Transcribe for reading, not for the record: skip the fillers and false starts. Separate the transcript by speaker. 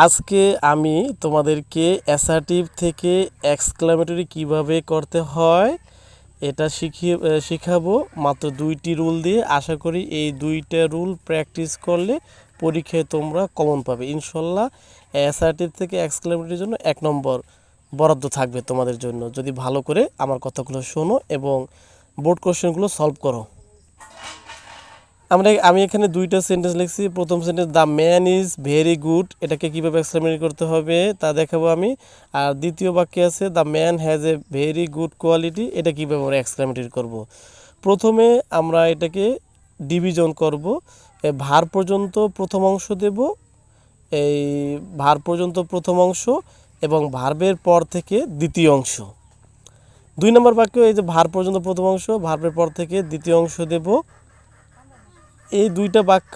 Speaker 1: আজকে আমি তোমাদেরকে অ্যাসার্টিভ থেকে এক্সক্লামেটরি কিভাবে করতে হয় এটা শিখাবো মাত্র 2টি রুল দিয়ে। আশা করি এই 2টা রুল প্র্যাকটিস করলে পরীক্ষায় তোমরা কমন পাবে ইনশাল্লাহ। অ্যাসার্টিভ থেকে এক্সক্লামেটরির জন্য 1 নম্বর বরাদ্দ থাকবে তোমাদের জন্য, যদি ভালো করে আমার কথাগুলো শোনো এবং বোর্ড কোশ্চেনগুলো সলভ করো। আমি এখানে 2টা সেন্টেন্স লিখছি। প্রথম sentence the man is very good, এটাকে কীভাবে এক্সপ্লেন করতে হবে তা দেখাবো আমি। আর দ্বিতীয় বাক্যে আছে the man has a very good quality, এটা কীভাবে আমরা এক্সপ্লেন করব। প্রথমে আমরা এটাকে ডিভিশন করব। ভার পর্যন্ত প্রথম অংশ দেব, এই ভার পর্যন্ত প্রথম অংশ এবং ভার্বের পর থেকে দ্বিতীয় অংশ। 2 নম্বর বাক্য এই যে ভার পর্যন্ত প্রথম অংশ, ভার্বের পর থেকে দ্বিতীয় অংশ দেব। এই 2টা বাক্য